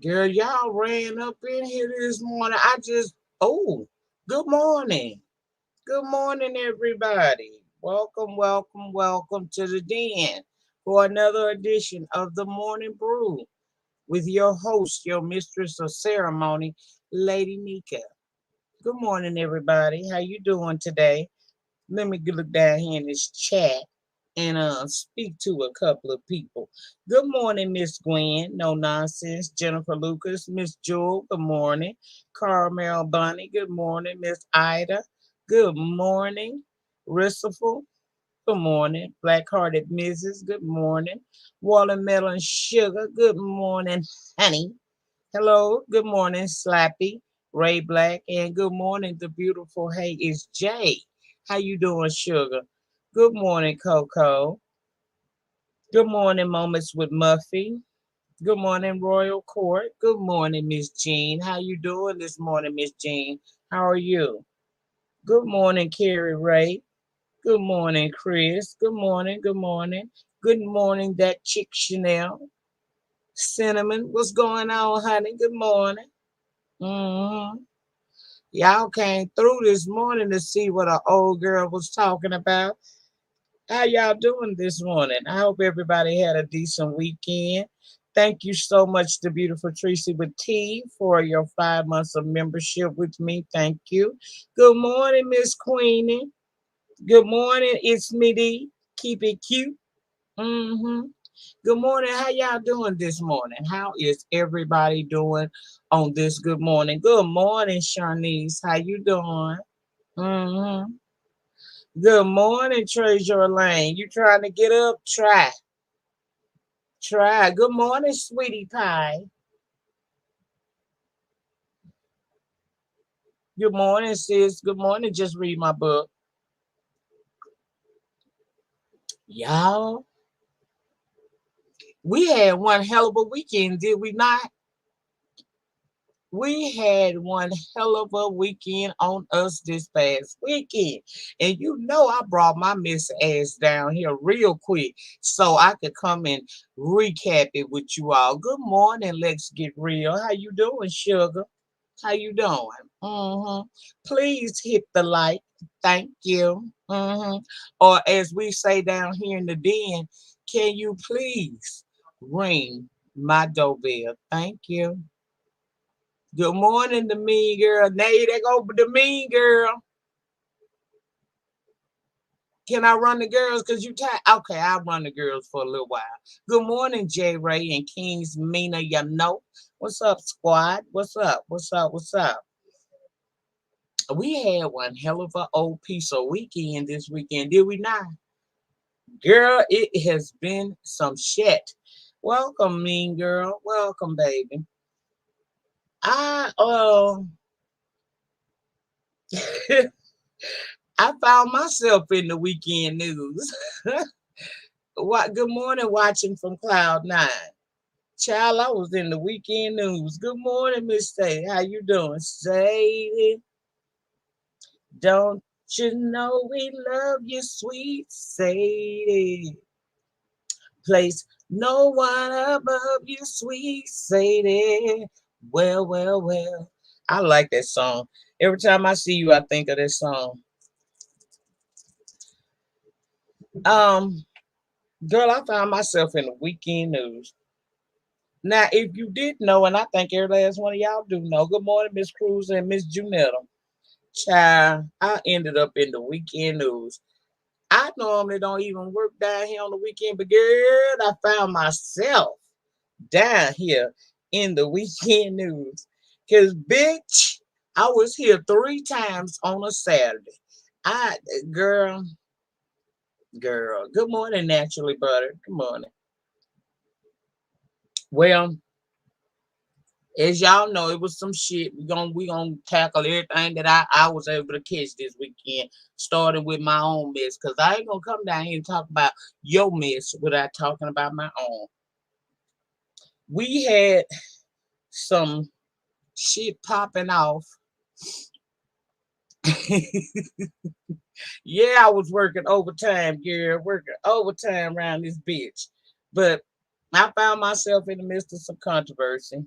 Girl, y'all ran up in here this morning. Oh, good morning. Good morning, everybody. Welcome to the den for another edition of the Morning Brew with your host, your mistress of ceremony, Lady Nika. Good morning, everybody. How you doing today? Let me look down here in this chat and speak to a couple of people. Good morning, Miss Gwen. No nonsense. Jennifer Lucas, Miss Jewel. Good morning. Carmel Bunny. Good morning, Miss Ida. Good morning, Rissiful. Good morning, Black Hearted Mrs. Good morning, Watermelon Sugar. Good morning, honey. Hello. Good morning, Slappy, Ray Black, and good morning, the beautiful Hey is Jay. How you doing, Sugar? Good morning, Coco. Good morning, Moments with Muffy. Good morning, Royal Court. Good morning, Miss Jean. How you doing this morning, Miss Jean? How are you? Good morning, Carrie Ray. Good morning, Chris. Good morning. Good morning. Good morning, that chick Chanel. Cinnamon, what's going on, honey? Good morning. hmm Y'all came through this morning to see what an old girl was talking about. How y'all doing this morning? I hope everybody had a decent weekend. Thank you so much to beautiful Tracy with T for your 5 months of membership with me. Thank you. Good morning, Miss Queenie. Good morning, it's me D. Keep it cute. hmm Good morning. How y'all doing this morning? How is everybody doing on this good morning? Good morning, Sharnice. How you doing? hmm Good morning, Treasure Lane. You trying to get up? Try. Try. Good morning, sweetie pie. Good morning, sis. Good morning. Just read my book. Y'all, we had one hell of a weekend, did we not? We had one hell of a weekend on us this past weekend. And you know I brought my miss ass down here real quick so I could come and recap it with you all. Good morning, let's get real. How you doing, sugar? How you doing? Please hit the like. Thank you. Or as we say down here in the den, can you please ring my doorbell? Thank you. Good morning, the mean girl. Nay, they go the mean girl. Can I run the girls? Cause you tired. Okay, I'll run the girls for a little while. Good morning, J Ray and Kings Mina. You know. What's up, squad? What's up? What's up? What's up? We had one hell of a old piece of weekend this weekend, did we not? Girl, it has been some shit. Welcome, mean girl. Welcome, baby. I I found myself in the weekend news. What? Good morning, watching from Cloud Nine. Child, I was in the weekend news. Good morning, Miss Say. How you doing? Sadie, don't you know we love you, sweet Sadie? Place no one above you, sweet Sadie. Well. I like that song. Every time I see you, I think of this song. Um, Girl, I found myself in the weekend news. Now, if you didn't know, and I think every last one of y'all do know, good morning, Miss Cruz and Miss Junetta. Child, I ended up in the weekend news. I normally don't even work down here on the weekend, but girl, I found myself down here in the weekend news. Cause bitch, I was here 3 times on a Saturday. I girl, girl, good morning, naturally butter. Good morning. Well, as y'all know, it was some shit. We gonna tackle everything that I was able to catch this weekend, starting with my own mess. Cause I ain't gonna come down here and talk about your mess without talking about my own. We had some shit popping off. Yeah, I was working overtime, girl, working overtime around this bitch. But I found myself in the midst of some controversy.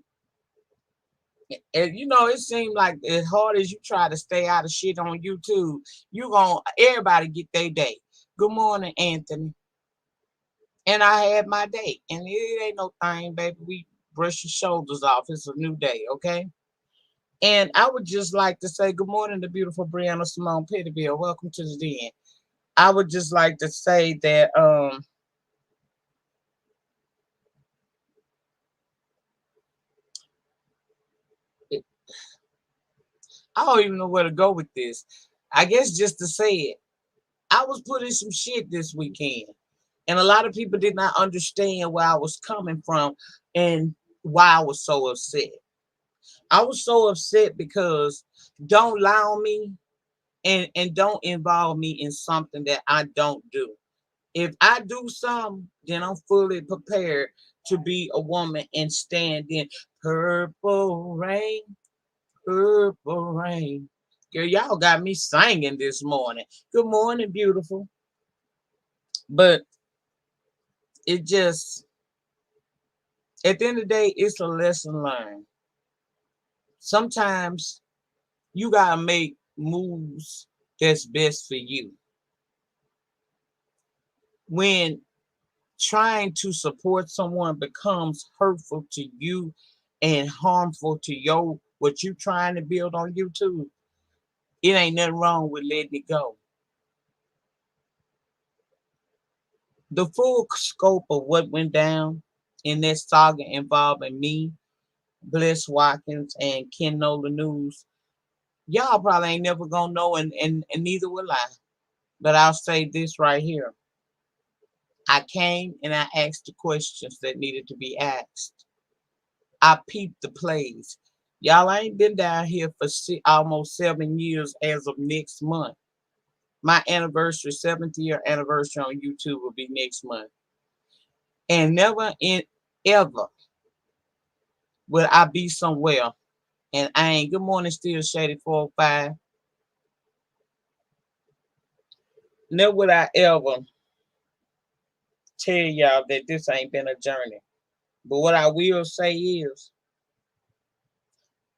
And you know, it seemed like as hard as you try to stay out of shit on YouTube, you gonna everybody get their day. Good morning, Anthony. And I had my day. And it ain't no thing, baby. We brush your shoulders off. It's a new day, okay? And I would just like to say good morning to beautiful Brianna Simone Pettiville. Welcome to the den. I would just like to say that I don't even know where to go with this. I guess just to say it, I was putting some shit this weekend, and a lot of people did not understand where I was coming from and why I was so upset. I was so upset because don't allow me and don't involve me in something that I don't do. If I do something, then I'm fully prepared to be a woman and stand in purple rain, purple rain. Girl, y'all got me singing this morning. Good morning, beautiful. But it just, at the end of the day, it's a lesson learned. Sometimes you gotta make moves that's best for you. When trying to support someone becomes hurtful to you and harmful to your what you trying to build on YouTube, it ain't nothing wrong with letting it go. The full scope of what went down in that saga involving me, Bliss Watkins, and Ken Nola News, y'all probably ain't never gonna know, and neither will I. But I'll say this right here. I came and I asked the questions that needed to be asked. I peeped the plays. Y'all ain't been down here for almost 7 years as of next month. My anniversary, 7th year anniversary on YouTube will be next month. And never in ever will I be somewhere and I ain't good morning still shady 405. Never would I ever tell y'all that this ain't been a journey. But what I will say is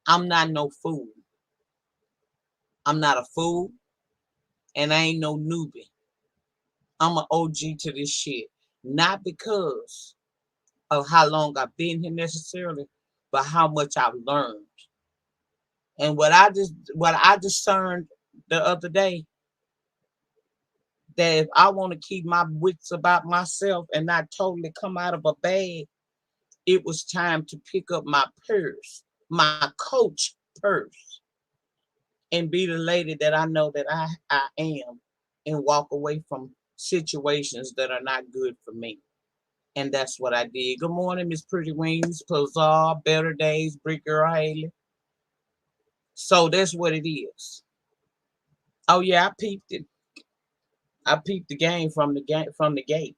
I'm not no fool. I'm not a fool and I ain't no newbie. I'm an OG to this shit. Not because of how long I've been here necessarily, but how much I've learned. And what I discerned the other day, that if I want to keep my wits about myself and not totally come out of a bag, it was time to pick up my purse, my coach purse, and be the lady that I know that I am and walk away from situations that are not good for me. And that's what I did. Good morning, Miss Pretty Wings, Pazar, Better Days, Brick Girl Haley. So that's what it is. Oh yeah, I peeped it. I peeped the game from the gate.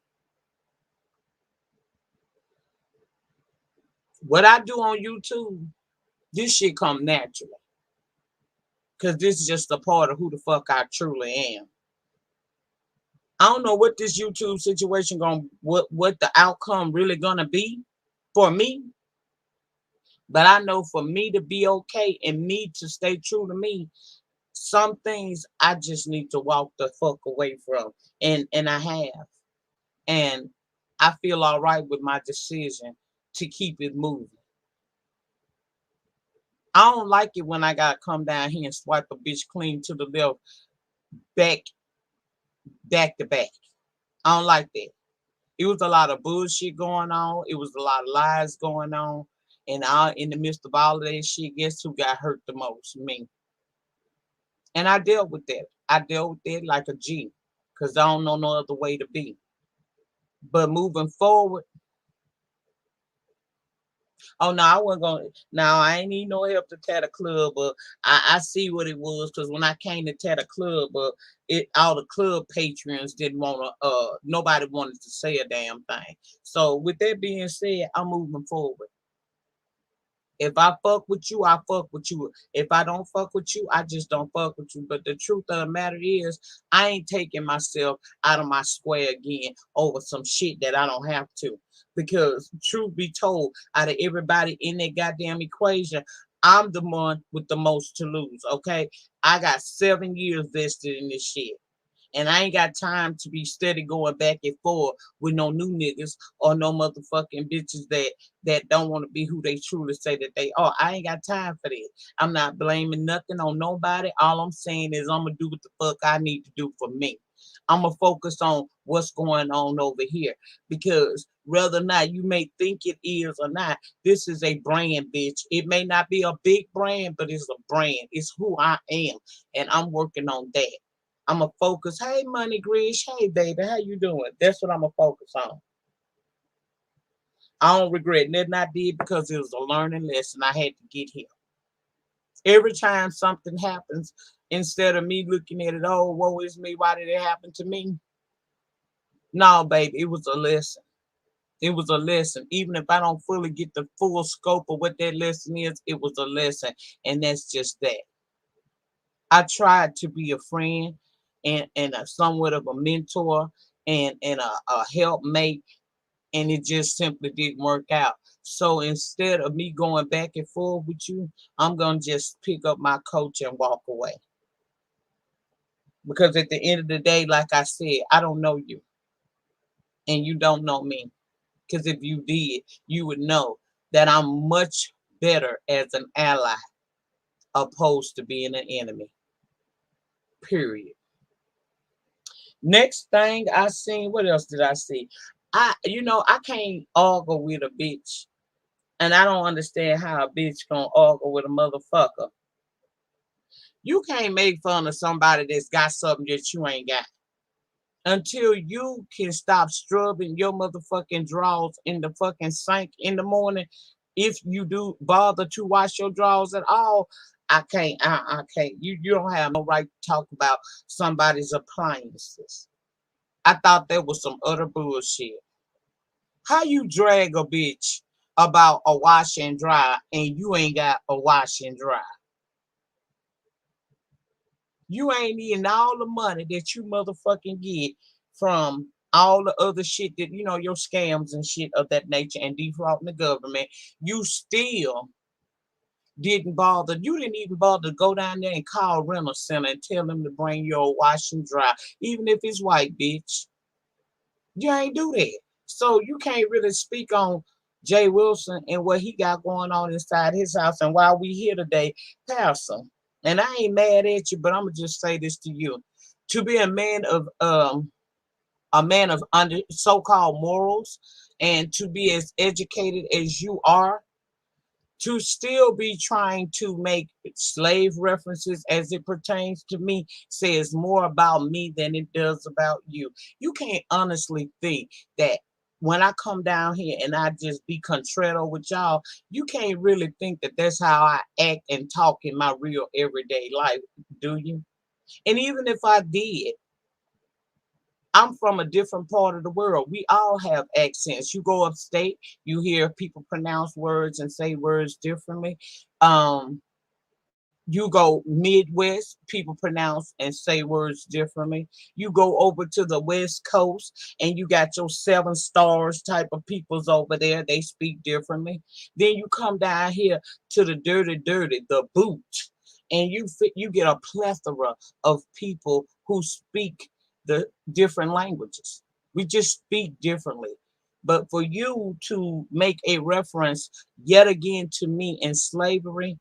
What I do on YouTube, this shit come naturally. Cause this is just a part of who the fuck I truly am. I don't know what this YouTube situation what the outcome really gonna be for me. But I know for me to be okay and me to stay true to me, some things I just need to walk the fuck away from. And I have. And I feel all right with my decision to keep it moving. I don't like it when I gotta come down here and swipe a bitch clean to the left, back, back to back. I don't like that. It was a lot of bullshit going on. It was a lot of lies going on. And in the midst of all of that shit, guess who got hurt the most? Me. And I dealt with that. I dealt with it like a G. Because I don't know no other way to be. But moving forward, oh no, I wasn't gonna. Now I ain't need no help to tat a club, but I see what it was because when I came to tat a club, it all the club patrons didn't want to. Nobody wanted to say a damn thing. So with that being said, I'm moving forward. If I fuck with you, I fuck with you. If I don't fuck with you, I just don't fuck with you. But the truth of the matter is, I ain't taking myself out of my square again over some shit that I don't have to. Because truth be told, out of everybody in that goddamn equation, I'm the one with the most to lose, okay? I got 7 years vested in this shit. And I ain't got time to be steady going back and forth with no new niggas or no motherfucking bitches that don't want to be who they truly say that they are. I ain't got time for that. I'm not blaming nothing on nobody. All I'm saying is I'm gonna do what the fuck I need to do for me. I'm gonna focus on what's going on over here because whether or not you may think it is or not, this is a brand, bitch. It may not be a big brand, but it's a brand. It's who I am, and I'm working on that. I'm gonna focus. Hey, Money Grish. Hey, baby. How you doing? That's what I'm gonna focus on. I don't regret nothing I did because it was a learning lesson I had to get here. Every time something happens, instead of me looking at it, oh, woe is me, why did it happen to me? No, baby, it was a lesson. It was a lesson. Even if I don't fully get the full scope of what that lesson is, it was a lesson. And that's just that. I tried to be a friend and a somewhat of a mentor and a helpmate, and it just simply didn't work out. So instead of me going back and forth with you, I'm gonna just pick up my coach and walk away. Because at the end of the day, like I said, I don't know you and you don't know me. Because if you did, you would know that I'm much better as an ally opposed to being an enemy. Period. Next thing I seen, what else did I see? I can't argue with a bitch, and I don't understand how a bitch gonna argue with a motherfucker. You can't make fun of somebody that's got something that you ain't got until you can stop scrubbing your motherfucking drawers in the fucking sink in the morning. If you do bother to wash your drawers at all, I can't. I can't. You don't have no right to talk about somebody's appliances. I thought that was some utter bullshit. How you drag a bitch about a wash and dry and you ain't got a wash and dry? You ain't eating all the money that you motherfucking get from all the other shit that, your scams and shit of that nature and defrauding the government. You still didn't bother. You didn't even bother to go down there and call rental center and tell them to bring your wash and dry, even if it's white, bitch. You ain't do that. So you can't really speak on Jay Wilson and what he got going on inside his house. And while we here today, Pastor, and I ain't mad at you, but I'm gonna just say this to you: to be a man of under so-called morals, and to be as educated as you are, to still be trying to make slave references as it pertains to me says more about me than it does about you. You can't honestly think that when I come down here and I just be contrary with y'all, you can't really think that that's how I act and talk in my real everyday life, do you? And even if I did, I'm from a different part of the world. We all have accents. You go upstate, you hear people pronounce words and say words differently. Um, you go Midwest, people pronounce and say words differently. You go over to the West Coast and you got your seven stars type of peoples over there. They speak differently. Then you come down here to the dirty, the boot, and you get a plethora of people who speak the different languages. We just speak differently. But for you to make a reference yet again to me in slavery,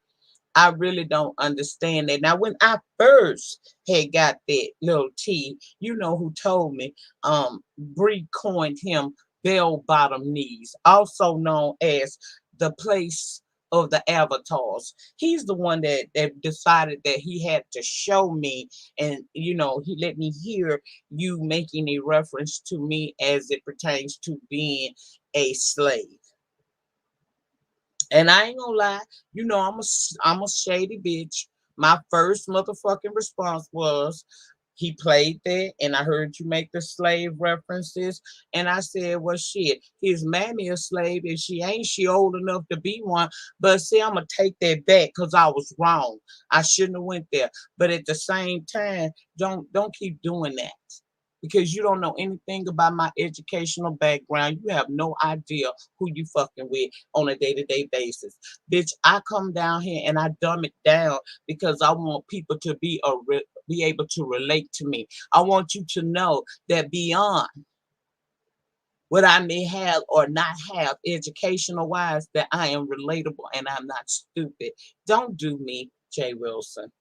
I really don't understand that. Now, when I first had got that little T, you know who told me, Bree coined him bell bottom knees, also known as the place of the avatars. He's the one that decided that he had to show me, and he let me hear you making a reference to me as it pertains to being a slave. And I ain't gonna lie, I'm a shady bitch. My first motherfucking response was, he played that, and I heard you make the slave references, and I said, well, shit, his mammy a slave, and she ain't she old enough to be one. But see, I'm gonna take that back because I was wrong. I shouldn't have went there. But at the same time, don't keep doing that. because you don't know anything about my educational background. You have no idea who you fucking with on a day-to-day basis. Bitch, I come down here and I dumb it down because I want people to be able to relate to me. I want you to know that beyond what I may have or not have educational wise, that I am relatable and I'm not stupid. Don't do me, Jay Wilson.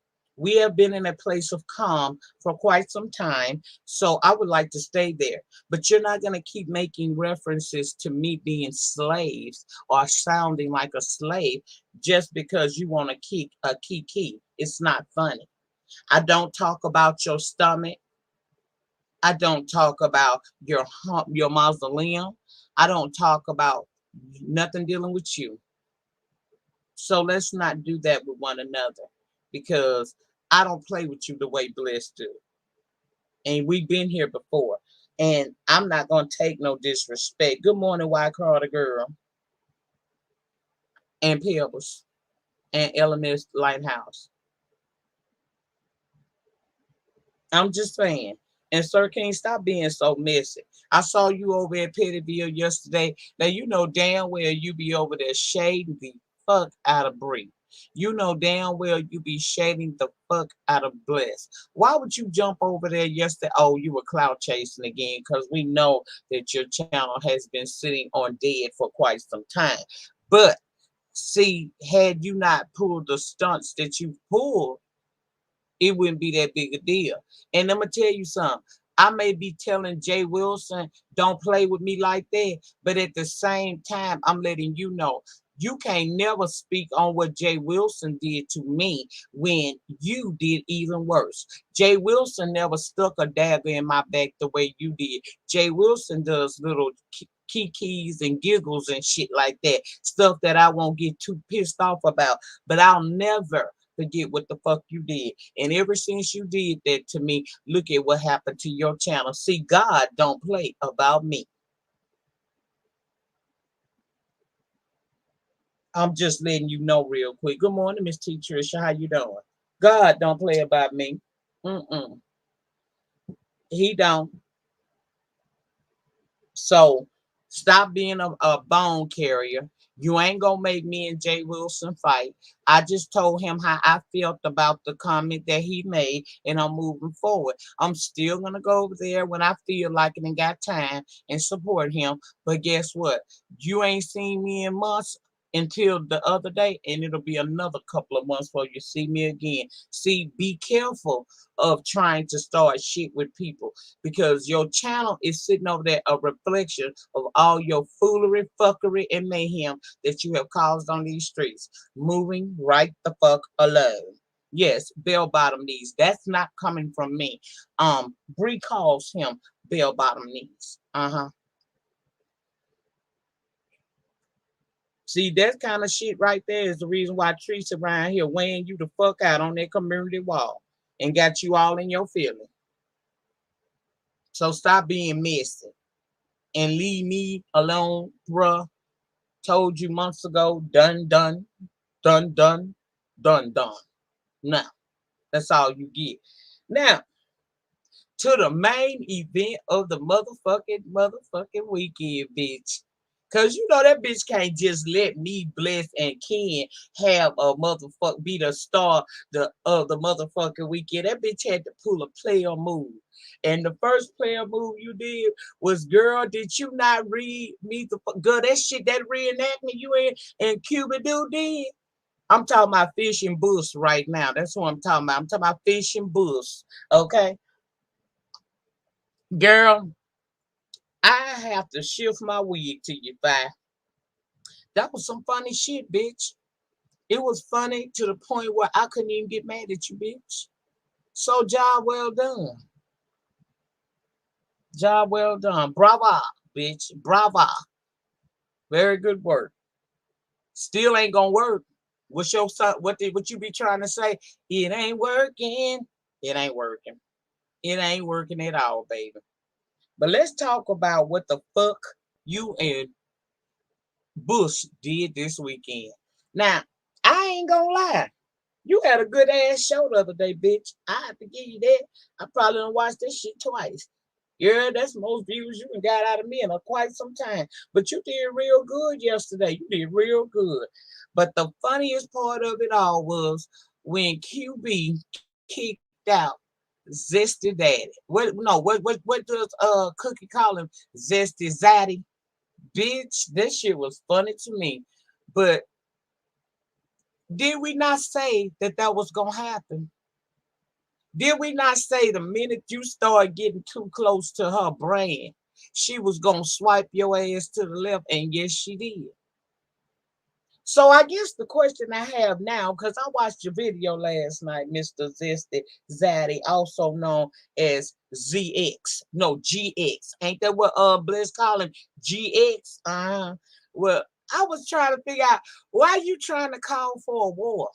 We have been in a place of calm for quite some time, so I would like to stay there. But you're not going to keep making references to me being slaves or sounding like a slave just because you want to kick a kiki. It's not funny. I don't talk about your stomach. I don't talk about your mausoleum. I don't talk about nothing dealing with you. So let's not do that with one another because I don't play with you the way Bliss do. And we've been here before. And I'm not going to take no disrespect. Good morning, White Carter Girl and Pebbles and LMS Lighthouse. I'm just saying. And Sir King, stop being so messy. I saw you over at Pettyville yesterday. Now you know damn well you be over there shading the fuck out of Bree. You know damn well you be shading the fuck out of Bless. Why would you jump over there yesterday? Oh, you were cloud chasing again because we know that your channel has been sitting on dead for quite some time. But see, had you not pulled the stunts that you pulled, it wouldn't be that big a deal. And I'm gonna tell you something. I may be telling Jay Wilson, don't play with me like that, but at the same time, I'm letting you know you can't never speak on what Jay Wilson did to me when you did even worse. Jay Wilson never stuck a dagger in my back the way you did. Jay Wilson does little kikis and giggles and shit like that, stuff that I won't get too pissed off about, but I'll never forget what the fuck you did. And ever since you did that to me, look at what happened to your channel. See, God don't play about me. I'm just letting you know real quick. Good morning, Miss T. Trisha. How you doing? God don't play about me. Mm-mm. He don't. So stop being a bone carrier. You ain't gonna make me and Jay Wilson fight. I just told him how I felt about the comment that he made, and I'm moving forward. I'm still gonna go over there when I feel like it and got time and support him. But guess what? You ain't seen me in months until the other day, and it'll be another couple of months before you see me again. See, be careful of trying to start shit with people because your channel is sitting over there a reflection of all your foolery, fuckery, and mayhem that you have caused on these streets. Moving right the fuck alone. Yes, bell bottom knees. That's not coming from me. Bree calls him bell bottom knees. Uh-huh. See, that kind of shit right there is the reason why Teresa around here weighing you the fuck out on that community wall and got you all in your feelings. So stop being messy and leave me alone, bruh. Told you months ago, done, done, done, done, done, done. Now, that's all you get. Now, to the main event of the motherfucking weekend, bitch. Cause you know that bitch can't just let me, Bless, and Ken have a motherfucker be the star of the motherfucking weekend. That bitch had to pull a player move. And the first player move you did was, girl, did you not read me the girl, that shit, that reenactment you in and Cuba Doo did? I'm talking about Fish and Bus right now. That's what I'm talking about. I'm talking about Fish and Bus. Okay. Girl, I have to shift my wig to you, bye. That was some funny shit, bitch. It was funny to the point where I couldn't even get mad at you, bitch. So job well done. Job well done. Brava, bitch. Brava. Very good work. Still ain't gonna work. What's your son? What you be trying to say? It ain't working. It ain't working. It ain't working at all, baby. But let's talk about what the fuck you and Bush did this weekend. Now, I ain't gonna lie. You had a good ass show the other day, bitch. I have to give you that. I probably done watched this shit twice. Yeah, that's the most views you can got out of me in quite some time. But you did real good yesterday. You did real good. But the funniest part of it all was when QB kicked out Zesty Daddy. What does Cookie call him? Zesty Zaddy? Bitch, this shit was funny to me. But did we not say that that was gonna happen? Did we not say the minute you start getting too close to her brand, she was gonna swipe your ass to the left? And yes, she did. So I guess the question I have now, because I watched your video last night, Mr. Zesty Zaddy, also known as ZX. No, GX. Ain't that what Bliss call him? GX? Well, I was trying to figure out why you trying to call for a war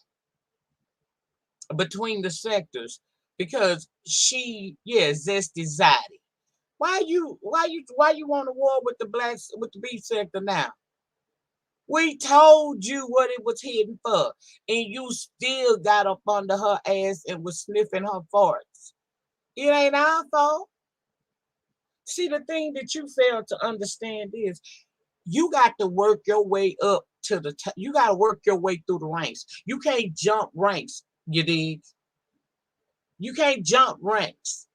between the sectors, because Zesty Zaddy. Why you want a war with the blacks with the beef sector now? We told you what it was hidden for, and you still got up under her ass and was sniffing her farts. It ain't our fault. See, the thing that you fail to understand is you got to work your way up to the top. You got to work your way through the ranks. You can't jump ranks. You dig? You can't jump ranks.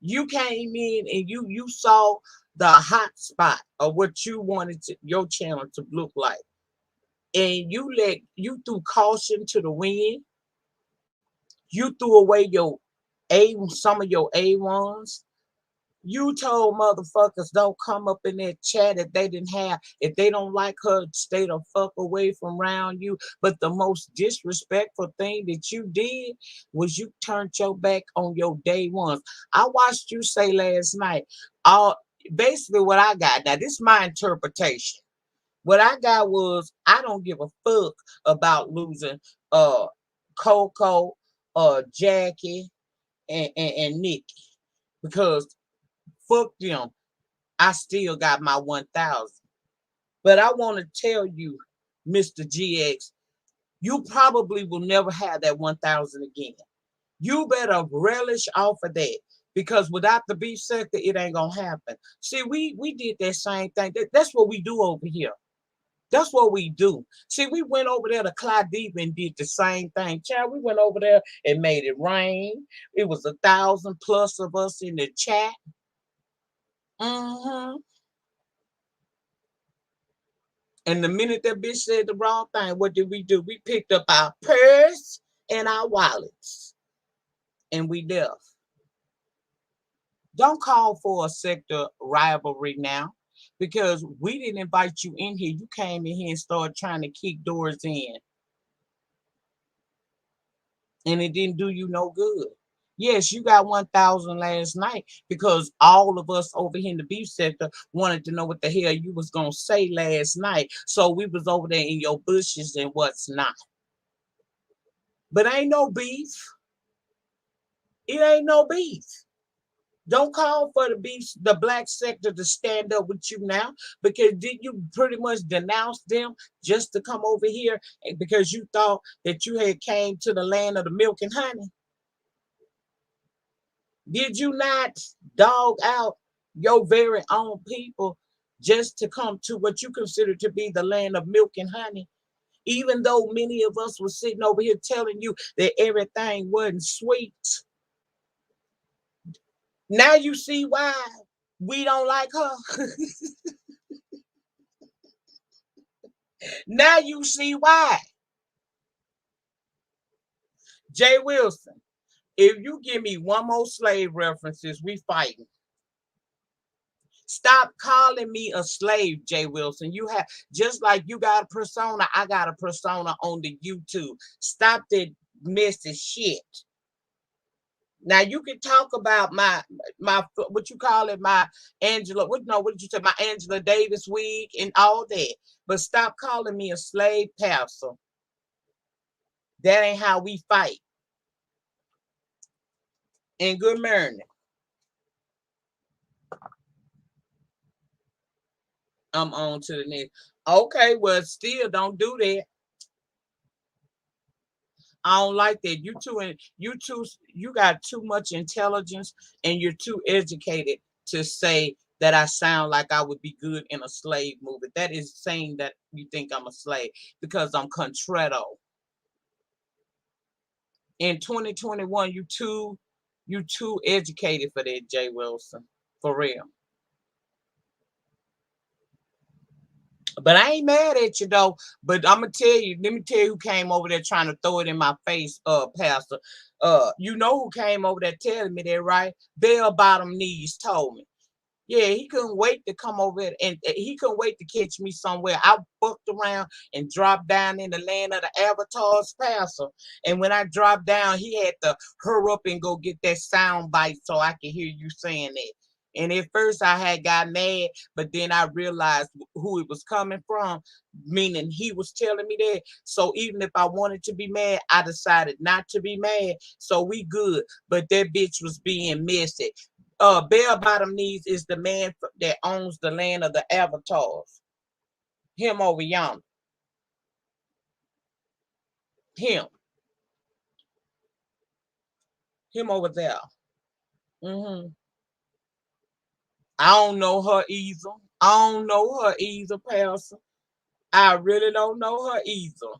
You came in and you saw the hot spot of what you wanted your channel to look like, and you threw caution to the wind. You threw away some of your A1s. You told motherfuckers don't come up in that chat if they didn't have, if they don't like her, stay the fuck away from around you. But the most disrespectful thing that you did was you turned your back on your day ones. I watched you say last night, all basically what I got. Now, this is my interpretation. What I got was I don't give a fuck about losing uh Coco, Jackie, and Nikki, because fuck them. I still got my 1,000. But I want to tell you, Mr. GX, you probably will never have that 1,000 again. You better relish off of that, because without the beef sector, it ain't gonna happen. See, we did that same thing. That's what we do over here. That's what we do. See, we went over there to Clyde Deep and did the same thing. Child, we went over there and made it rain. It was 1,000 plus of us in the chat. Mm-hmm. And the minute that bitch said the wrong thing, what did we do? We picked up our purse and our wallets and we left. Don't call for a sector rivalry now, because we didn't invite you in here. You came in here and started trying to kick doors in, and it didn't do you no good. Yes, you got 1,000 last night because all of us over here in the beef sector wanted to know what the hell you was gonna say last night. So we was over there in your bushes and what's not. But ain't no beef. It ain't no beef. Don't call for the black sector to stand up with you now, because did you pretty much denounce them just to come over here because you thought that you had came to the land of the milk and honey? Did you not dog out your very own people just to come to what you consider to be the land of milk and honey? Even though many of us were sitting over here telling you that everything wasn't sweet. Now you see why we don't like her. Now you see why. Jay Wilson, if you give me one more slave references, we fighting. Stop calling me a slave, Jay Wilson. You have, just like you got a persona, I got a persona on the YouTube. Stop that messy shit. Now you can talk about my what you call it, my Angela, what did you say, my Angela Davis wig and all that. But stop calling me a slave pastor. That ain't how we fight. And good morning. I'm on to the next. Okay, well, still don't do that. I don't like that. You got too much intelligence and you're too educated to say that I sound like I would be good in a slave movie. That is saying that you think I'm a slave because I'm contratto. In 2021, you too educated for that, Jay Wilson. For real. But I ain't mad at you though. But I'm gonna tell you, let me tell you who came over there trying to throw it in my face, Pastor. You know who came over there telling me that, right? Bell bottom knees told me. Yeah, he couldn't wait to come over and he couldn't wait to catch me somewhere. I fucked around and dropped down in the land of the avatars, Pastor. And when I dropped down, he had to hurry up and go get that sound bite so I could hear you saying that. And at first I had got mad, but then I realized who it was coming from, meaning he was telling me that. So even if I wanted to be mad, I decided not to be mad. So we good. But that bitch was being messy. Bell Bottom Knees is the man that owns the land of the avatars. Him over yonder. Him. Him over there. hmm I don't know her either. I don't know her either, Pastor. I really don't know her either.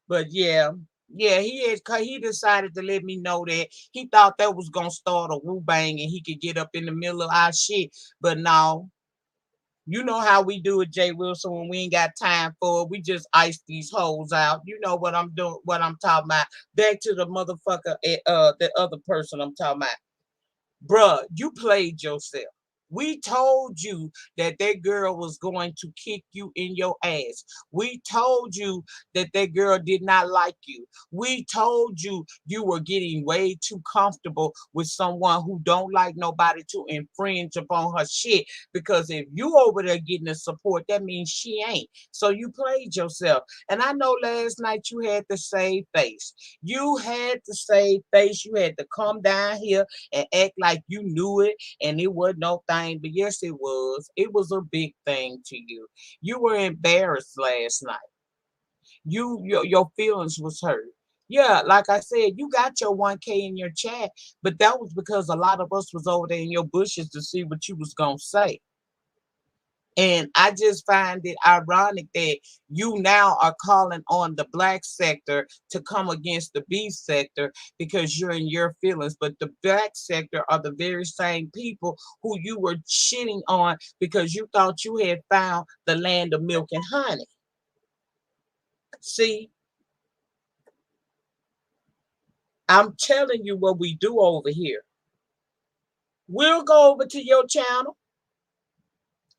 But yeah, yeah, he decided to let me know that he thought that was gonna start a woo bang and he could get up in the middle of our shit. But no, you know how we do it, Jay Wilson, when we ain't got time for it. We just ice these hoes out. You know what I'm doing, what I'm talking about. Back to the motherfucker, the other person I'm talking about. Bruh, you played yourself. We told you that that girl was going to kick you in your ass. We told you that that girl did not like you. We told you you were getting way too comfortable with someone who don't like nobody to infringe upon her shit. Because if you over there getting the support, that means she ain't. So you played yourself. And I know last night you had to save face. You had to save face. You had to come down here and act like you knew it and it was no thing. But yes, it was. It was a big thing to you. You were embarrassed last night. Your feelings was hurt. Yeah, like I said, you got your 1K in your chat, but that was because a lot of us was over there in your bushes to see what you was gonna say. And I just find it ironic that you now are calling on the black sector to come against the B sector because you're in your feelings. But the black sector are the very same people who you were shitting on because you thought you had found the land of milk and honey. See, I'm telling you what we do over here. We'll go over to your channel.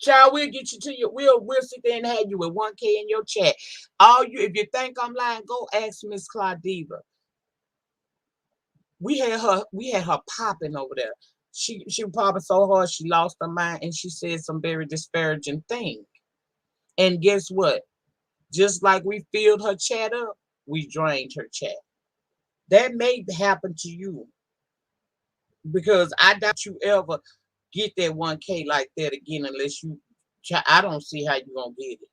Child, we'll get you to your we'll sit there and have you with 1K in your chat. All you if you think I'm lying, go ask Miss Claudiva. We had her popping over there. She was popping so hard she lost her mind and she said some very disparaging thing. And guess what? Just like we filled her chat up, we drained her chat. That may happen to you because I doubt you ever get that 1K like that again unless you I don't see how you gonna get it.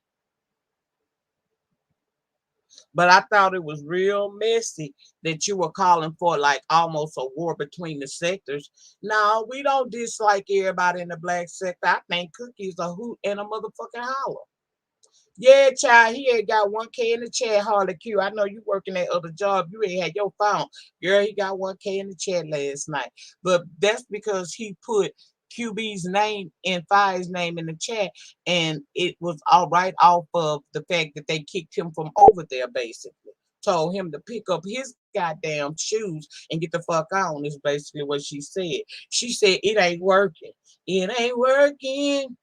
But I thought it was real messy that you were calling for like almost a war between the sectors. No, we don't dislike everybody in the black sector. I think Cookie's a hoot and a motherfucking holler. Yeah, child, he ain't got 1K in the chat, Harley Q. I know you working that other job. You ain't had your phone. Girl, he got 1K in the chat last night. But that's because he put QB's name and Fire's name in the chat, and it was all right off of the fact that they kicked him from over there, basically. Told him to pick up his goddamn shoes and get the fuck on, is basically what she said. She said, it ain't working. It ain't working.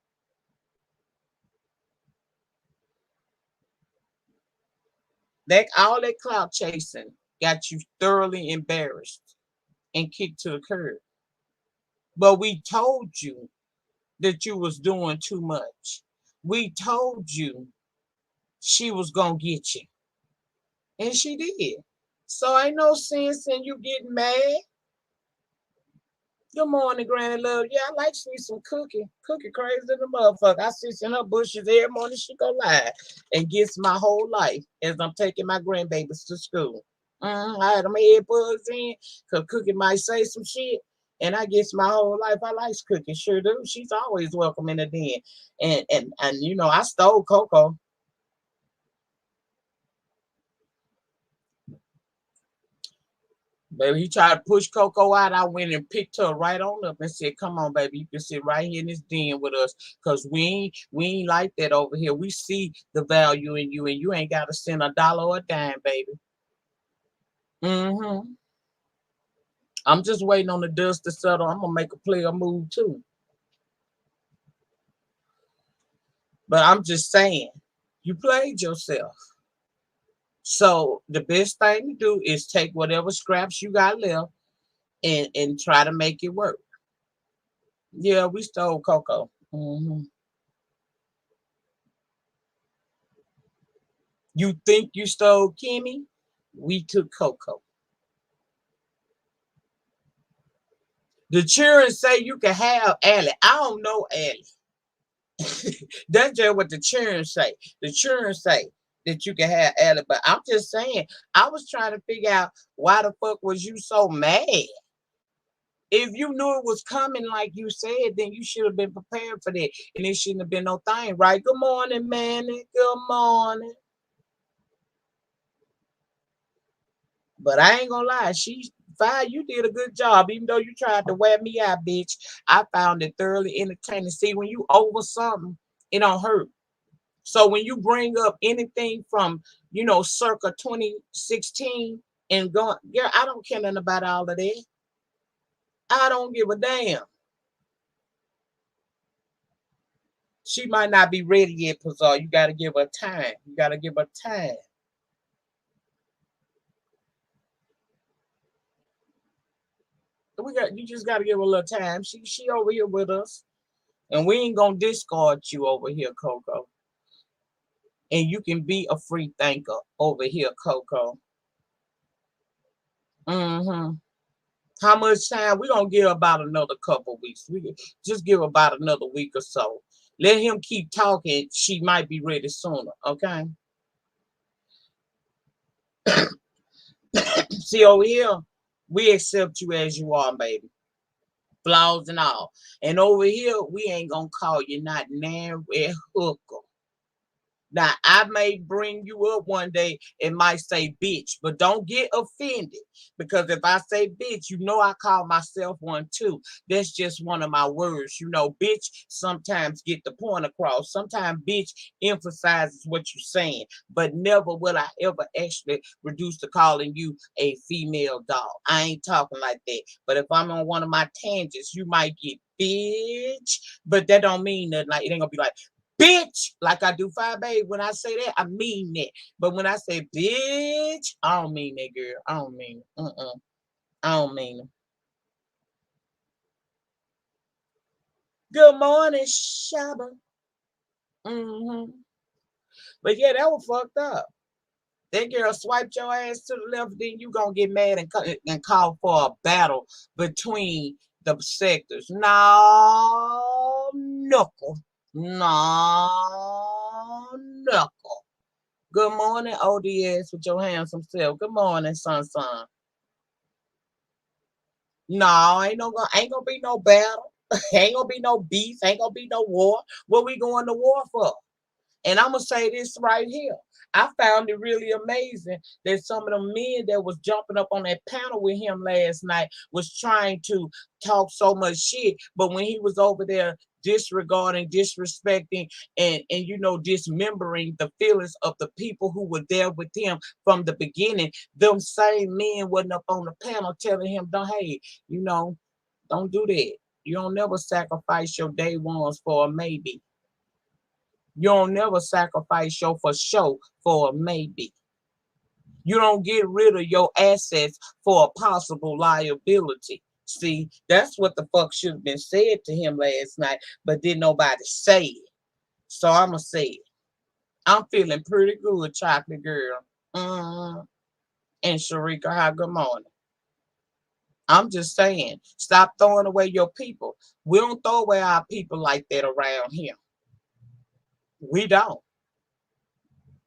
That all that clout chasing got you thoroughly embarrassed and kicked to the curb. But we told you that you was doing too much. We told you she was gonna get you. And she did. So ain't no sense in you getting mad. Good morning, Granny Love. Yeah, I like to eat some cookie. Cookie crazy than the motherfucker. I sit in her bushes every morning. She go live and gets my whole life as I'm taking my grandbabies to school. I had them head bugs in because Cookie might say some shit. And I guess my whole life I like Cookie. Sure do. She's always welcome in the den. And you know, I stole Coco. Baby, he tried to push Coco out. I went and picked her right on up and said, "Come on, baby, you can sit right here in this den with us, cause we ain't like that over here. We see the value in you, and you ain't got to send a dollar or a dime, baby." hmm I'm just waiting on the dust to settle. I'm gonna make a player move too, but I'm just saying, you played yourself. So the best thing to do is take whatever scraps you got left and try to make it work. Yeah, we stole Coco. You think you stole Kimmy? We took Coco. The children say you can have Allie. I don't know Allie. That's just what the children say. The children say that you can have Allie, but I'm just saying, I was trying to figure out why the fuck was you so mad? If you knew it was coming like you said, then you should have been prepared for that. And it shouldn't have been no thing, right? Good morning, Manny. Good morning. But I ain't gonna lie, she fine. You did a good job, even though you tried to wear me out, bitch. I found it thoroughly entertaining. See, when you over something, it don't hurt. So when you bring up anything from, circa 2016 and going, girl, I don't care nothing about all of that. I don't give a damn. She might not be ready yet, Pazar. You gotta give her time. You gotta give her time. You just gotta give her a little time. She over here with us. And we ain't gonna discard you over here, Coco. And you can be a free thinker over here, Coco. hmm How much time? We gonna give about another couple weeks. We can just give about another week or so. Let him keep talking. She might be ready sooner. Okay. See over here, we accept you as you are, baby. Flaws and all. And over here, we ain't gonna call you not nary hooker. Now, I may bring you up one day and might say bitch, but don't get offended because if I say bitch, I call myself one too. That's just one of my words. Bitch sometimes get the point across. Sometimes bitch emphasizes what you're saying, but never will I ever actually reduce to calling you a female dog. I ain't talking like that. But if I'm on one of my tangents, you might get bitch, but that don't mean nothing. Like it ain't gonna be like, bitch, like I do fire babe. When I say that, I mean that. But when I say bitch, I don't mean that, girl. I don't mean it. I don't mean it. Good morning, Shaba. But yeah, that was fucked up. That girl swiped your ass to the left, then you gonna get mad and call for a battle between the sectors. No, knuckle. No, knuckle. Good morning, ODS with your handsome self. Good morning, son. No, ain't gonna be no battle. Ain't gonna be no beef. Ain't gonna be no war. What we going to war for? And I'm gonna say this right here. I found it really amazing that some of the men that was jumping up on that panel with him last night was trying to talk so much shit, but when he was over there disregarding, disrespecting, and dismembering the feelings of the people who were there with him from the beginning, them same men wasn't up on the panel telling him, "Don't hey, don't do that. You don't never sacrifice your day ones for a maybe." You don't never sacrifice your for sure for a maybe. You don't get rid of your assets for a possible liability. See, that's what the fuck should have been said to him last night, but didn't nobody say it. So I'ma say it. I'm feeling pretty good, chocolate girl. And Sharika, hi, good morning. I'm just saying, stop throwing away your people. We don't throw away our people like that around here. We don't.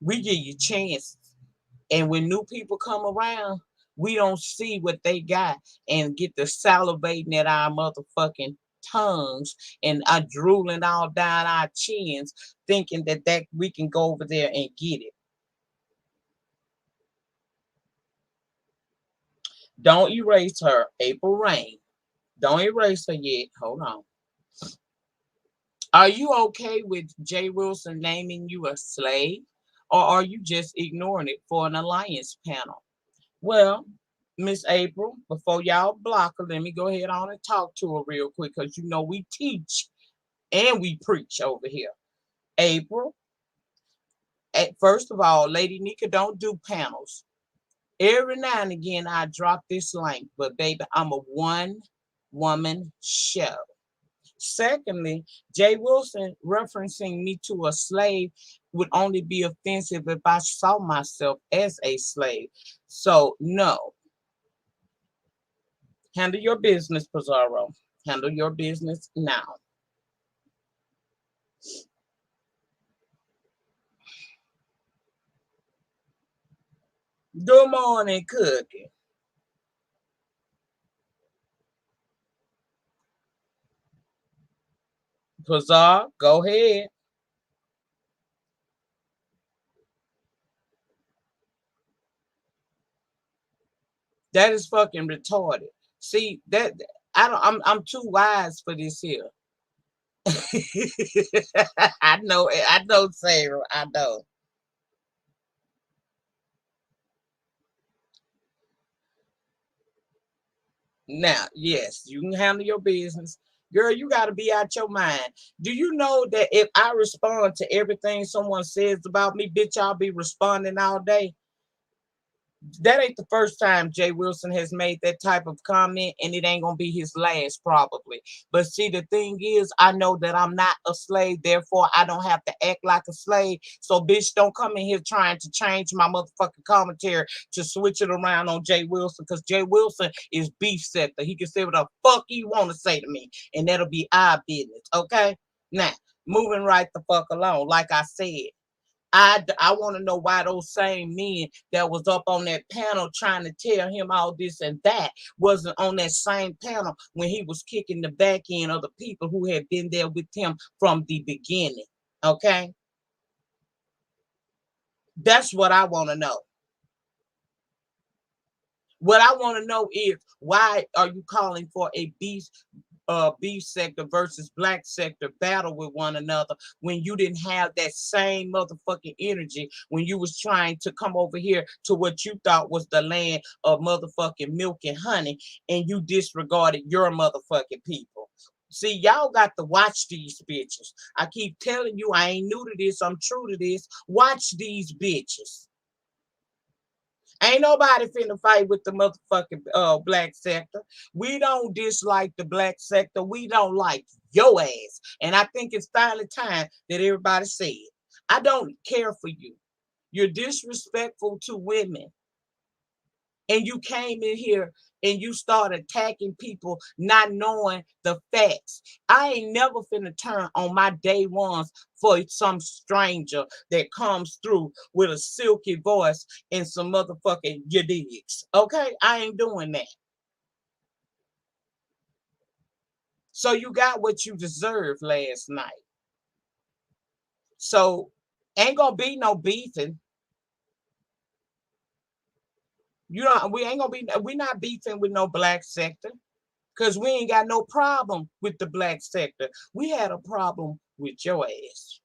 We give you chances. And when new people come around, we don't see what they got and get the salivating at our motherfucking tongues and are drooling all down our chins, thinking that we can go over there and get it. Don't erase her, April Rain. Don't erase her yet. Hold on. Are you okay with Jay Wilson naming you a slave? Or are you just ignoring it for an alliance panel? Well, Miss April, before y'all block her, let me go ahead on and talk to her real quick because you know we teach and we preach over here. April, first of all, Lady Nika don't do panels. Every now and again, I drop this link, but baby, I'm a one-woman show. Secondly, Jay Wilson referencing me to a slave would only be offensive if I saw myself as a slave. So, no. Handle your business, Pizarro. Handle your business now. Good morning, Cookie. Pizarro, go ahead. That is fucking retarded. See that I don't. I'm too wise for this here. I know. I know, Sarah. I know. Now, yes, you can handle your business. Girl, you got to be out your mind. Do you know that if I respond to everything someone says about me, bitch, I'll be responding all day? That ain't the first time Jay Wilson has made that type of comment, and it ain't gonna be his last, probably. But see, the thing is, I know that I'm not a slave, therefore I don't have to act like a slave. So, bitch, don't come in here trying to change my motherfucking commentary to switch it around on Jay Wilson, because Jay Wilson is beef sector. He can say what the fuck he want to say to me, and that'll be our business, okay? Now, moving right the fuck along, like I said. I want to know why those same men that was up on that panel trying to tell him all this and that wasn't on that same panel when he was kicking the back end of the people who had been there with him from the beginning. Okay? That's what I want to know. What I want to know is why are you calling for a beef sector versus black sector battle with one another when you didn't have that same motherfucking energy when you was trying to come over here to what you thought was the land of motherfucking milk and honey, and you disregarded your motherfucking people. See, y'all got to watch these bitches. I keep telling you, I ain't new to this. I'm true to this. Watch these bitches. Ain't nobody finna fight with the motherfucking black sector. We don't dislike the black sector. We don't like your ass. And I think it's finally time that everybody say it. I don't care for you. You're disrespectful to women. And you came in here and you start attacking people not knowing the facts. I ain't never finna turn on my day ones for some stranger that comes through with a silky voice and some motherfucking you digs. Okay? I ain't doing that. So you got what you deserved last night. So ain't gonna be no beefing. You know, we not beefing with no black sector. Because we ain't got no problem with the black sector. We had a problem with your ass.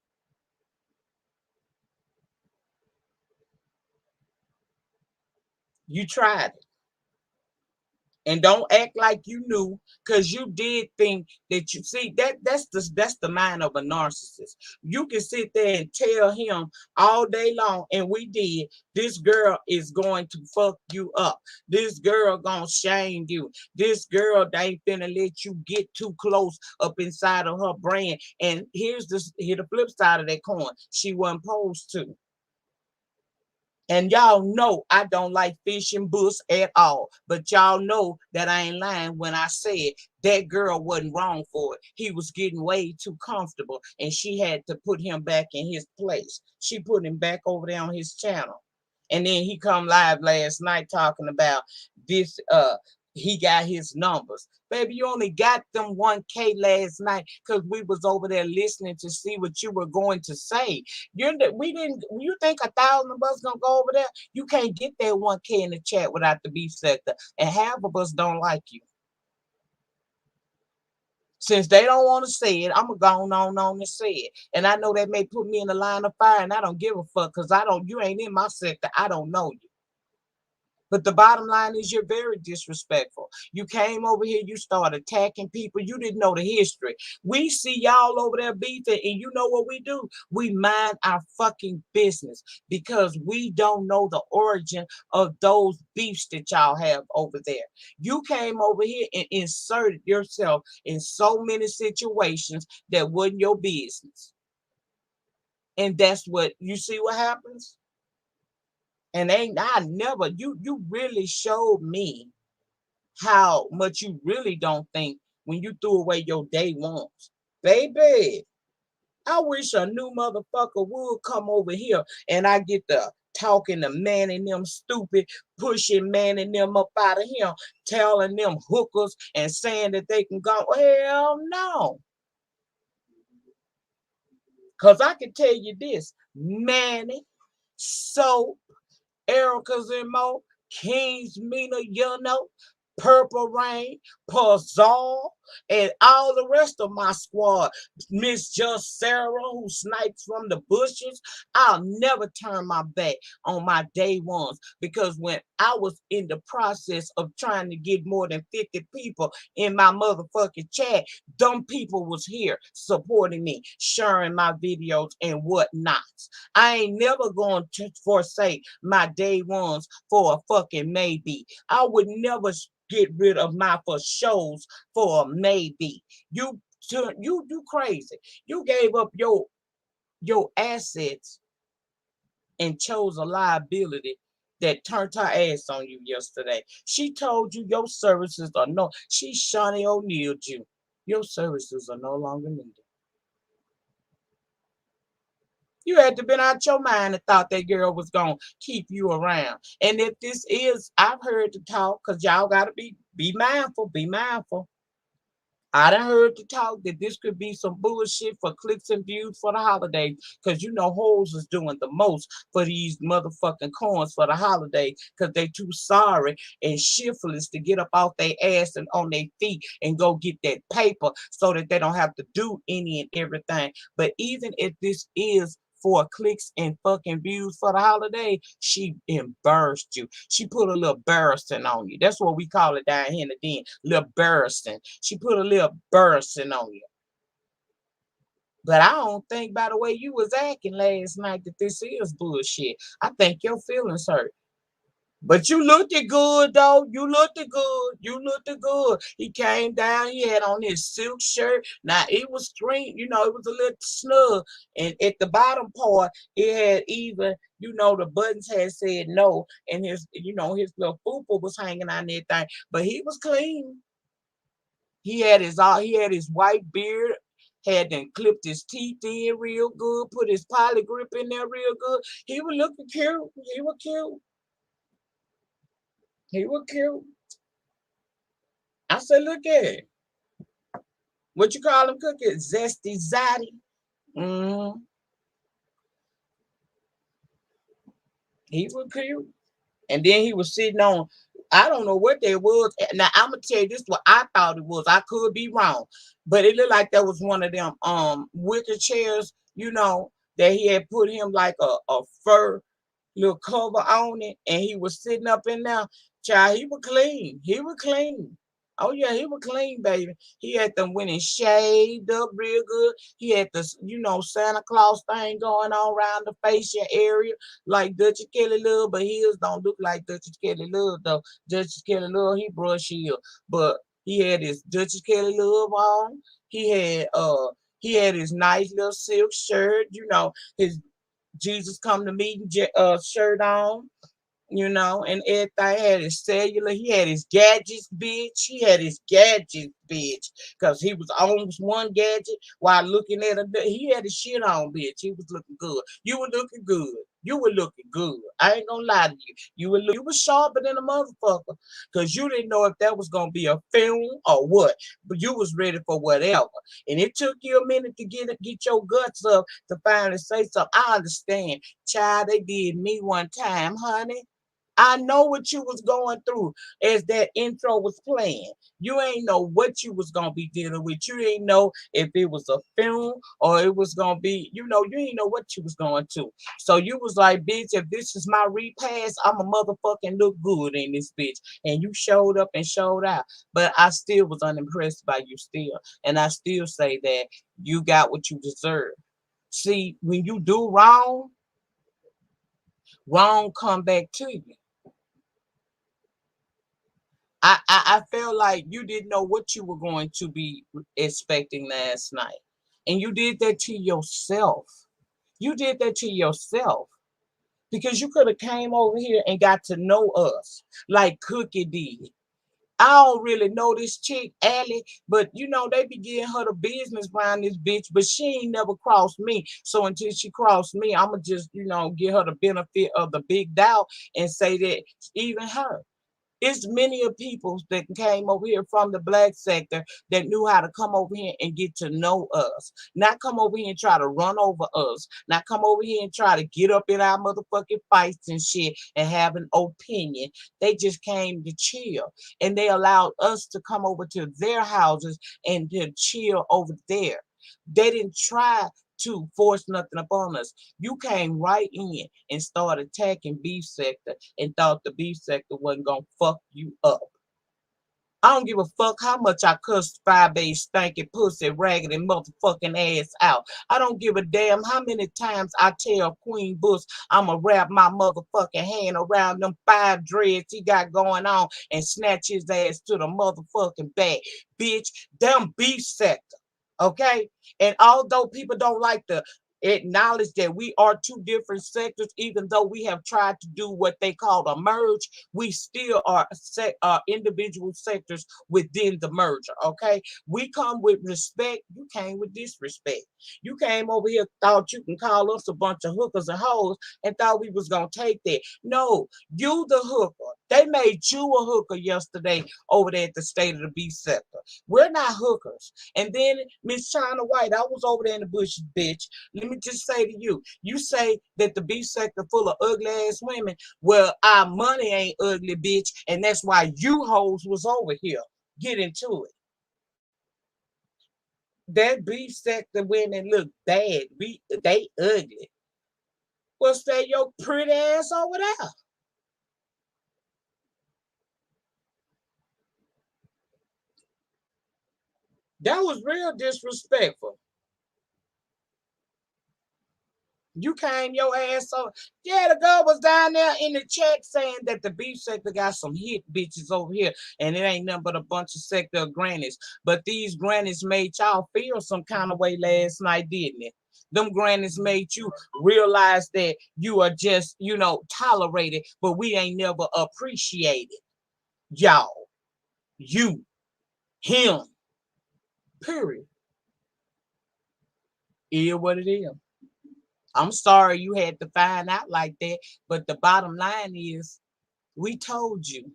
You tried it. And don't act like you knew, because you did think that you see that's the mind of a narcissist. You can sit there and tell him all day long, and we did. This girl is going to fuck you up. This girl gonna shame you. This girl ain't finna let you get too close up inside of her brain. And here's the flip side of that coin. She wasn't supposed to. And y'all know I don't like fishing books at all. But y'all know that I ain't lying when I said that girl wasn't wrong for it. He was getting way too comfortable and she had to put him back in his place. She put him back over there on his channel. And then he come live last night talking about this he got his numbers. Baby, you only got them 1K last night because we was over there listening to see what you were going to say. We didn't. You think 1,000 of us gonna go over there? You can't get that 1K in the chat without the beef sector, and half of us don't like you. Since they don't want to say it, I'm gonna go on and say it. And I know that may put me in the line of fire, and I don't give a fuck because I don't. You ain't in my sector. I don't know you. But the bottom line is you're very disrespectful. You came over here, you started attacking people. You didn't know the history. We see y'all over there beefing, and you know what we do? We mind our fucking business because we don't know the origin of those beefs that y'all have over there. You came over here and inserted yourself in so many situations that wasn't your business. And that's what you see what happens? And ain't I never you really showed me how much you really don't think when you threw away your day ones. Baby, I wish a new motherfucker would come over here and I get the talking to man and them stupid, pushing man and them up out of here, telling them hookers and saying that they can go. Hell no. Cause I can tell you this, Manny, so Erica's and Mo, Kings, Mina, Purple Rain, Pazal, and all the rest of my squad. Miss Just Sarah, who snipes from the bushes. I'll never turn my back on my day ones because when I was in the process of trying to get more than 50 people in my motherfucking chat, them people was here supporting me, sharing my videos and whatnot. I ain't never going to forsake my day ones for a fucking maybe. I would never get rid of my for shows for a maybe. You crazy. You gave up your assets and chose a liability that turned her ass on you yesterday. She told you your services are no. She Shawnee O'Neal you. Your services are no longer needed. You had to been out your mind and thought that girl was gonna keep you around. And if this is, I've heard the talk, cause y'all gotta be mindful, be mindful. I done heard the talk that this could be some bullshit for clicks and views for the holidays, because you know hoes is doing the most for these motherfucking coins for the holiday, because they too sorry and shiftless to get up off their ass and on their feet and go get that paper so that they don't have to do any and everything. But even if this is for clicks and fucking views for the holiday, she embarrassed you. She put a little embarrassing on you. That's what we call it down here in the den, little embarrassing. She put a little embarrassing on you. But I don't think by the way you was acting last night that this is bullshit. I think your feelings hurt. But you looked it good though. You looked it good. You looked it good. He came down. He had on his silk shirt. Now it was string. It was a little snug. And at the bottom part, it had even. The buttons had said no, and his little fupa was hanging on that thing. But he was clean. He had his white beard. Had then clipped his teeth in real good. Put his poly grip in there real good. He was looking cute. He was cute. He was cute. I said, look at it. What you call him cookie? Zesty Zaddy. Mm-hmm. He was cute. And then he was sitting on, I don't know what that was. Now I'm gonna tell you this is what I thought it was. I could be wrong. But it looked like that was one of them wicker chairs, that he had put him like a fur little cover on it, and he was sitting up in there. Child, he was clean. He was clean. Oh yeah, he was clean, baby. He had them went and shaved up real good. He had this, Santa Claus thing going on around the facial area, like Dutchie Kelly Love, but his don't look like Dutchie Kelly Love though. Dutchie Kelly Love, he brush heel, but he had his Dutchie Kelly Love on. He had his nice little silk shirt, his Jesus come to meeting, shirt on, and everything. Had his cellular, he had his gadgets, bitch. He had his gadgets, bitch, because he was on one gadget while looking at a. He had his shit on, bitch. He was looking good. You were looking good. You were looking good. I ain't gonna lie to you. You were sharper than a motherfucker, because you didn't know if that was gonna be a film or what, but you was ready for whatever. And it took you a minute to get your guts up to finally say something. I understand, child. They did me one time, honey. I know what you was going through as that intro was playing. You ain't know what you was gonna be dealing with. You ain't know if it was a film or it was gonna be, you ain't know what you was going to. So you was like, bitch, if this is my repass, I'ma motherfucking look good in this bitch. And you showed up and showed out. But I still was unimpressed by you still. And I still say that you got what you deserve. See, when you do wrong, wrong come back to you. I felt like you didn't know what you were going to be expecting last night. And you did that to yourself. You did that to yourself. Because you could have came over here and got to know us like Cookie did. I don't really know this chick, Allie, but they be getting her the business around this bitch, but she ain't never crossed me. So until she crossed me, I'ma just, give her the benefit of the big doubt and say that even her. It's many of people that came over here from the black sector that knew how to come over here and get to know us. Not come over here and try to run over us. Not come over here and try to get up in our motherfucking fights and shit and have an opinion. They just came to chill. And they allowed us to come over to their houses and to chill over there. They didn't try to force nothing upon us. You came right in and started attacking beef sector and thought the beef sector wasn't gonna fuck you up. I don't give a fuck how much I cussed Five-Bay stinking pussy raggedy motherfucking ass out. I don't give a damn how many times I tell Queen Bush I'ma wrap my motherfucking hand around them 5 dreads he got going on and snatch his ass to the motherfucking back. Bitch, them beef sector. Okay? And although people don't like to acknowledge that we are two different sectors, even though we have tried to do what they call a merge, we still are individual sectors within the merger. Okay, we come with respect. You came with disrespect. You came over here, thought you can call us a bunch of hookers and hoes, and thought we was gonna take that. No, you the hooker. They made you a hooker yesterday over there at the State of the Beef sector. We're not hookers. And then Miss China White, I was over there in the bushes, bitch. Let me just say to you, you say that the beef sector full of ugly ass women. Well, our money ain't ugly, bitch, and that's why you hoes was over here. Get into it. That beef sector women look bad. They ugly. Well, stay your pretty ass over there. That was real disrespectful. You came your ass over. Yeah, the girl was down there in the chat saying that the beef sector got some hit bitches over here, and it ain't nothing but a bunch of sector grannies. But these grannies made y'all feel some kind of way last night, didn't it? Them grannies made you realize that you are just, tolerated, but we ain't never appreciated y'all, you, him, period. Is what it is. I'm sorry you had to find out like that, but the bottom line is we told you.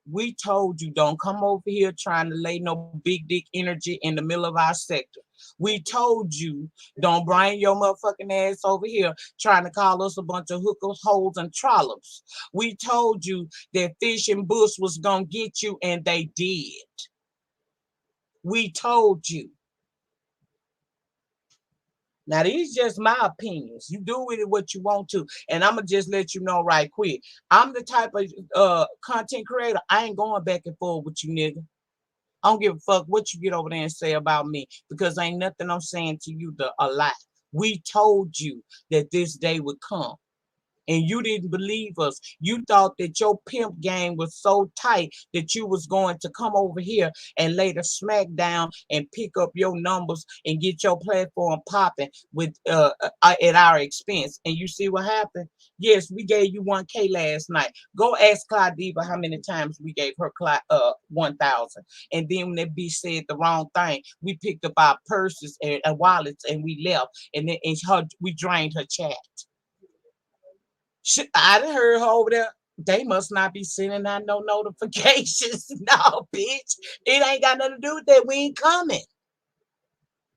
We told you don't come over here trying to lay no big dick energy in the middle of our sector. We told you don't bring your motherfucking ass over here trying to call us a bunch of hookers, holes, and trollops. We told you that Fish and Bush was gonna get you, and they did. We told you. Now, these just my opinions. You do with it what you want to. And I'm going to just let you know right quick. I'm the type of content creator. I ain't going back and forth with you, nigga. I don't give a fuck what you get over there and say about me, because ain't nothing I'm saying to you a lie. We told you that this day would come. and you didn't believe us. You thought that your pimp game was so tight that you was going to come over here and lay the smack down and pick up your numbers and get your platform popping with at our expense. And you see what happened? Yes, we gave you 1K last night. Go ask Claudiva how many times we gave her 1,000. And then when that bitch said the wrong thing, we picked up our purses and wallets and we left. And then we drained her chat. I done heard her over there. They must not be sending out no notifications. No, bitch. It ain't got nothing to do with that. We ain't coming.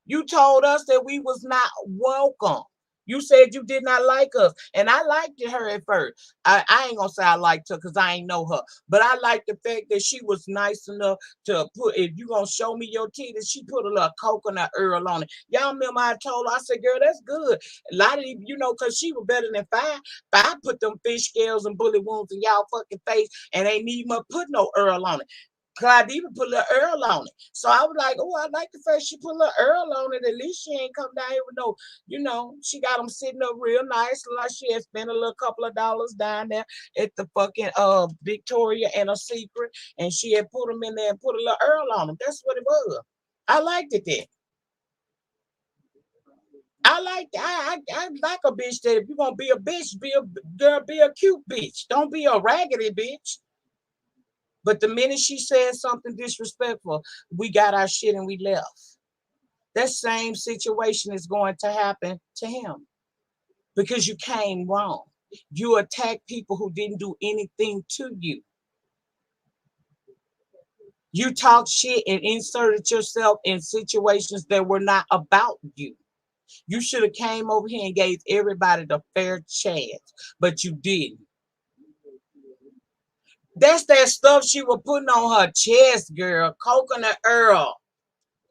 You told us that we was not welcome. You said you did not like us. And I liked her at first. I ain't gonna say I liked her because I ain't know her. But I liked the fact that she was nice enough to put, if you gonna show me your titties, she put a little coconut oil on it. Y'all remember I told her, I said, girl, that's good. A lot of you know, because she was better than five. Five put them fish scales and bullet wounds in y'all fucking face and ain't need much put no oil on it. Clyde even put a little Earl on it. So I was like, oh, I like the fact she put a little Earl on it. At least she ain't come down here with no, she got them sitting up real nice. Like she had spent a little couple of dollars down there at the fucking Victoria and a Secret. And she had put them in there and put a little Earl on them. That's what it was. I liked it then. I like a bitch that if you're gonna be a bitch, be a girl, be a cute bitch. Don't be a raggedy bitch. But the minute she said something disrespectful, we got our shit and we left. That same situation is going to happen to him because you came wrong. You attacked people who didn't do anything to you. You talked shit and inserted yourself in situations that were not about you. You should have came over here and gave everybody the fair chance, but you didn't. That's that stuff she was putting on her chest, girl. Coconut Earl.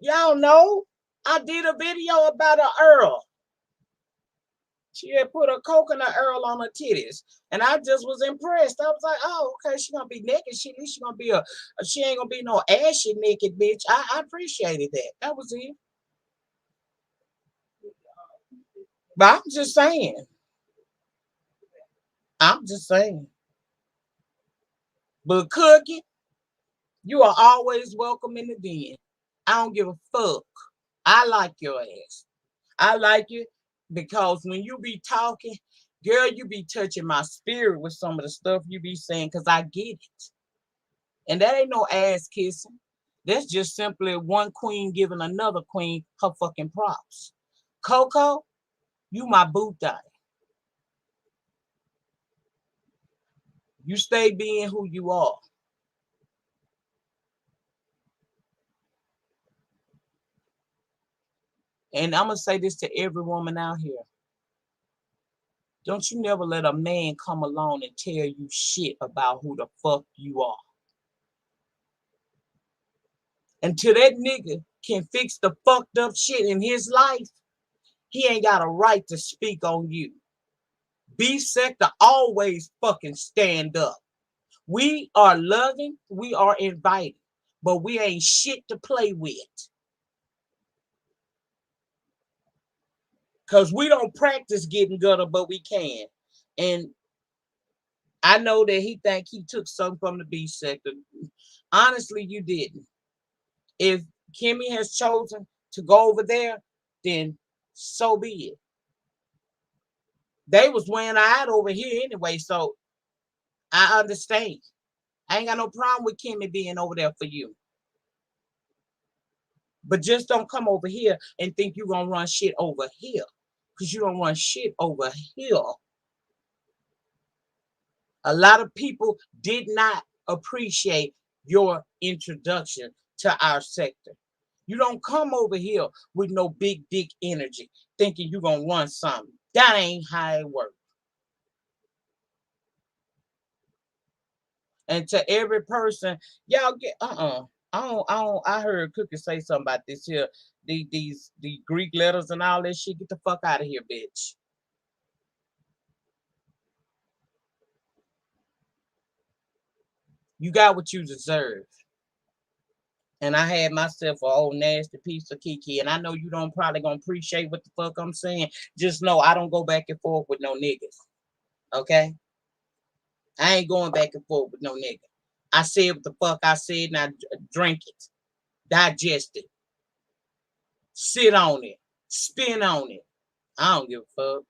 Y'all know I did a video about a Earl. She had put a coconut Earl on her titties. And I just was impressed. I was like, oh, okay, she gonna be naked. At least she gonna be she ain't gonna be no ashy naked bitch. I appreciated that. That was it. But I'm just saying. I'm just saying. But Cookie, you are always welcome in the den. I don't give a fuck. I like your ass. I like it because when you be talking, girl, you be touching my spirit with some of the stuff you be saying because I get it. And that ain't no ass kissing. That's just simply one queen giving another queen her fucking props. Coco, you my boo thing. You stay being who you are. And I'm going to say this to every woman out here. Don't you never let a man come along and tell you shit about who the fuck you are. Until that nigga can fix the fucked up shit in his life, he ain't got a right to speak on you. B sector always fucking stand up. We are loving, we are inviting, but we ain't shit to play with. Because we don't practice getting gutter, but we can. And I know that he think he took something from the B sector. Honestly, you didn't. If Kimmy has chosen to go over there, then so be it. They was wearing out over here anyway, so I understand. I ain't got no problem with Kimmy being over there for you. But just don't come over here and think you're going to run shit over here. Because you don't run shit over here. A lot of people did not appreciate your introduction to our sector. You don't come over here with no big dick energy thinking you're going to run something. That ain't how it works. And to every person, y'all get I heard Cookie say something about this here. The Greek letters and all that shit. Get the fuck out of here, bitch. You got what you deserve. And I had myself a old nasty piece of Kiki. And I know you don't probably gonna appreciate what the fuck I'm saying. Just know I don't go back and forth with no niggas. Okay? I ain't going back and forth with no nigga. I said what the fuck I said, now drink it. Digest it. Sit on it. Spin on it. I don't give a fuck.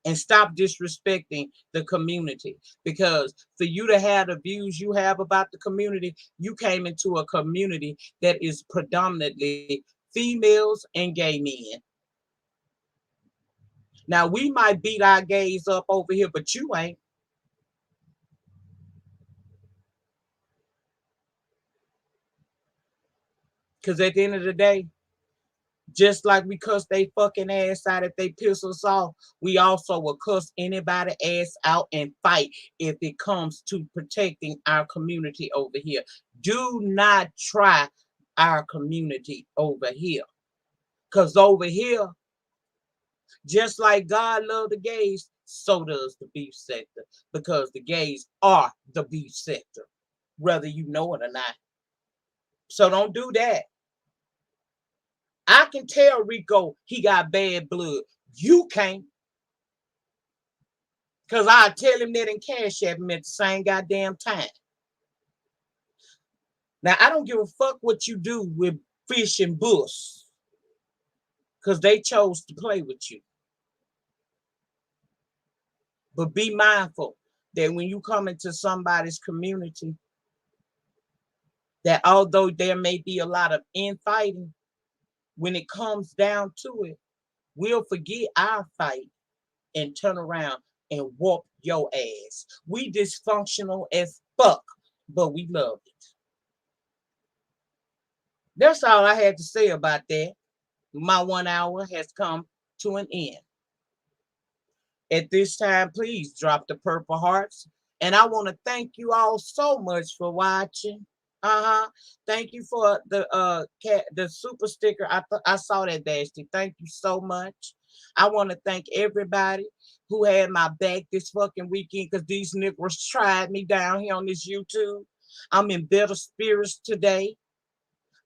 And stop disrespecting the community, because for you to have the views you have about the community, you came into a community that is predominantly females and gay men. Now we might beat our gays up over here, but you ain't. Because at the end of the day, just like we cuss they fucking ass out if they piss us off, we also will cuss anybody ass out and fight if it comes to protecting our community over here. Do not try our community over here. Because over here, just like God loved the gays, so does the beef sector. Because the gays are the beef sector, whether you know it or not. So don't do that. I can tell Rico he got bad blood. You can't. Because I tell him that in Cash App him at the same goddamn time. Now, I don't give a fuck what you do with Fish and Bush. Because they chose to play with you. But be mindful that when you come into somebody's community, that although there may be a lot of infighting, when it comes down to it, we'll forget our fight and turn around and whoop your ass. We dysfunctional as fuck, but we love it. That's all I had to say about that. My 1 hour has come to an end. At this time, please drop the purple hearts. And I want to thank you all so much for watching. Thank you for the super sticker. I saw that, Dasty. Thank you so much. I want to thank everybody who had my back this fucking weekend, because these niggas tried me down here on this YouTube. I'm in better spirits today.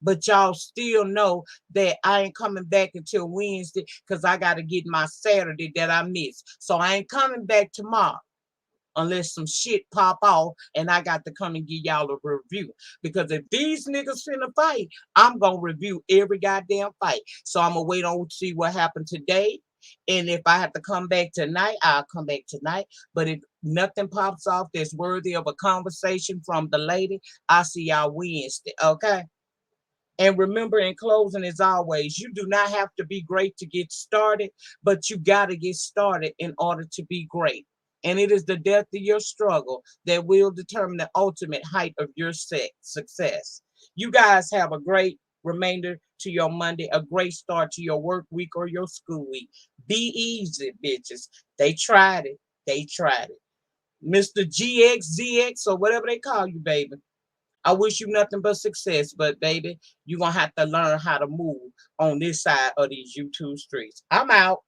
But y'all still know that I ain't coming back until Wednesday, because I got to get my Saturday that I missed. So I ain't coming back tomorrow unless some shit pop off and I got to come and give y'all a review. Because if these niggas finna fight, I'm going to review every goddamn fight. So I'm going to wait on to see what happened today. And if I have to come back tonight, I'll come back tonight. But if nothing pops off that's worthy of a conversation from the lady, I'll see y'all Wednesday, okay? And remember, in closing, as always, you do not have to be great to get started, but you got to get started in order to be great. And it is the depth of your struggle that will determine the ultimate height of your success. You guys have a great remainder to your Monday, a great start to your work week or your school week. Be easy, bitches. They tried it. They tried it. Mr. GXZX, or whatever they call you, baby. I wish you nothing but success, but baby, you're going to have to learn how to move on this side of these YouTube streets. I'm out.